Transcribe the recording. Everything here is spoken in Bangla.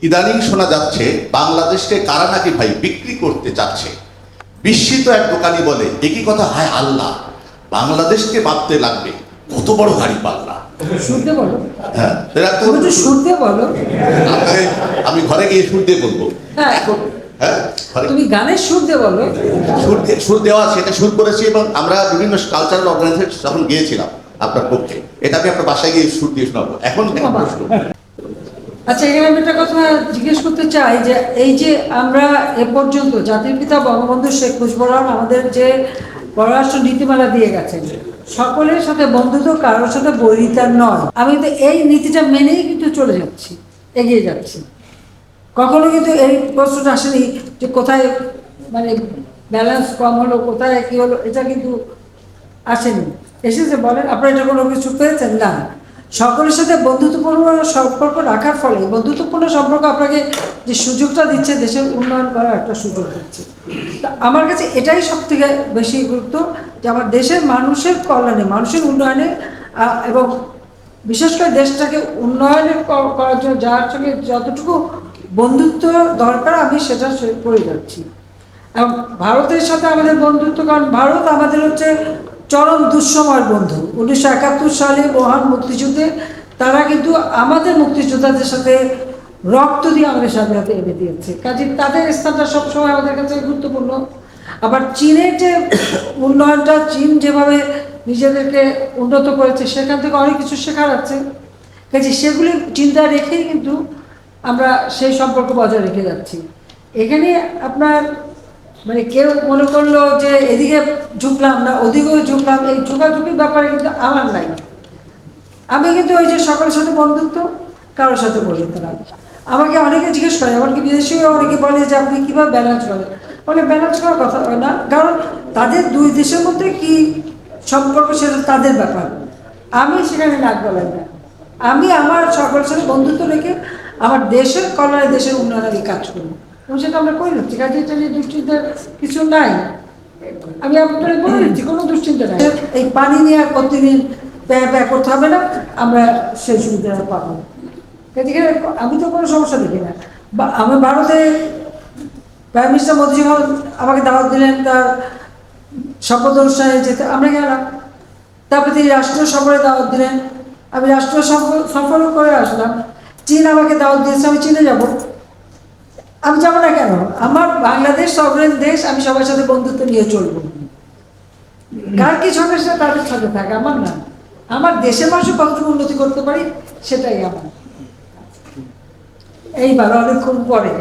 ইদানিং শোনা যাচ্ছে বাংলাদেশকে কারা নাকি ভাই বিক্রি করতে চাচ্ছে। বিস্মিত এক দোকানি বলে, একই কথা, হায় আল্লাহ, বাংলাদেশকে ভাবতে লাগবে, কত বড় গাড়ি পাল্লা। শুনতে বলো, হ্যাঁ, শুনতে বলো। আমি ঘরে গিয়ে সুর দিয়ে বলবো। হ্যাঁ, এখন হ্যাঁ, তুমি গানের সুর দিয়ে বলো। সুর দেওয়া আছে, এটা সুর করেছি এবং আমরা বিভিন্ন কালচারাল অর্গানাইজেশন যখন গিয়েছিলাম আপনার পক্ষে, এটা আমি আপনার বাসায় গিয়ে সুর দিয়ে শোনাবো। এখন আচ্ছা, এখানে আমি একটা কথা জিজ্ঞেস করতে চাই যে এই যে আমরা এ পর্যন্ত জাতির পিতা বঙ্গবন্ধু শেখ মুজিবুর রহমান আমাদের যে পররাষ্ট্র নীতিমালা দিয়ে গেছেন, সকলের সাথে বন্ধুত্ব, কারোর সাথে বৈরিতার নয়। আমি কিন্তু এই নীতিটা মেনেই কিন্তু চলে যাচ্ছি, এগিয়ে যাচ্ছি। কখনো কিন্তু এই প্রশ্নটা আসেনি যে কোথায় মানে ব্যালেন্স কম হলো, কোথায় কি হলো, এটা কিন্তু আসেনি। এসেছে বলেন, আপনারা এটা কোনো কিছু পেয়েছেন না? সকলের সাথে বন্ধুত্বপূর্ণ সম্পর্ক রাখার ফলে বন্ধুত্বপূর্ণ সম্পর্ক আপনাকে যে সুযোগটা দিচ্ছে, দেশের উন্নয়ন করার একটা সুযোগ দিচ্ছে। তা আমার কাছে এটাই সব থেকে বেশি গুরুত্ব, যে আমার দেশের মানুষের কল্যাণে, মানুষের উন্নয়নে, এবং বিশেষ করে দেশটাকে উন্নয়নের করার জন্য যার সঙ্গে যতটুকু বন্ধুত্ব দরকার আমি সেটা করে যাচ্ছি। এবং ভারতের সাথে আমাদের বন্ধুত্ব, কারণ ভারত আমাদের হচ্ছে চরম দুঃসময়ের বন্ধু। 1971 সালে মহান মুক্তিযুদ্ধে তারা কিন্তু আমাদের মুক্তিযোদ্ধাদের সাথে রক্ত দিয়ে আমাদের স্বাধীনতা এনে দিয়েছে, কাজে তাদের স্থানটা সবসময় আমাদের কাছে গুরুত্বপূর্ণ। আবার চীনের যে উন্নয়নটা, চীন যেভাবে নিজেদেরকে উন্নত করেছে, সেখান থেকে অনেক কিছু শেখার আছে, কাজে সেগুলি চিন্তা রেখেই কিন্তু আমরা সেই সম্পর্ক বজায় রেখে যাচ্ছি। এখানে আপনার মানে কেউ মনে করলো যে এদিকে ঝুঁকলাম না ওদিকেও ঝুঁকলাম, এই ঝুঁকাঝুঁকির ব্যাপারে কিন্তু আমার নাই। আমি কিন্তু ওই যে সকলের সাথে বন্ধুত্ব, কারোর সাথে বন্ধুত্ব না। আমাকে অনেকে জিজ্ঞেস করে, এমনকি বিদেশিও অনেকে বলে যে আপনি কীভাবে ব্যালেন্স করেন। বলে ব্যালেন্স করার কথা হয় না, কারণ তাদের দুই দেশের মধ্যে কি সম্পর্ক সেটা তাদের ব্যাপার, আমি সেখানে নাক গলাই না। আমি আমার সকলের সাথে বন্ধুত্ব রেখে আমার দেশের কল্যাণে, দেশের উন্নয়নে আমি কাজ করি, এবং সেটা আমরা করে নিচ্ছি। কাজে এটা নিয়ে দুশ্চিন্তার কিছু নাই। আমি আপনাদের বলে দিচ্ছি, কোনো দুশ্চিন্তা নাই। এই পানি নিয়ে আর প্রতিদিন ব্যয় করতে হবে না, আমরা সেই সুবিধাটা পাবো। এদিকে আমি তো কোনো সমস্যা দেখি না। বা আমি ভারতে প্রাইম মিনিস্টার মোদী যখন আমাকে দাওয়াত দিলেন তার শপথ অনুষ্ঠানে যেতে, আমরা গেলাম। তারপরে তিনি রাষ্ট্রীয় সফরে দাওয়াত দিলেন, আমি রাষ্ট্রীয় সফরও করে আসলাম। চীন আমাকে দাওয়াত দিয়েছে, আমি চীনে যাব। আমি যাবো না কেন? আমার বাংলাদেশ সভরেন দেশ, আমি সবার সাথে বন্ধুত্ব নিয়ে চলবো। কার কি সমস্যা তাদের সাথে থাকে, আমার না। আমার দেশের মানুষের কতটুকু উন্নতি করতে পারি সেটাই আমার। এইবার অনেকক্ষণ পরে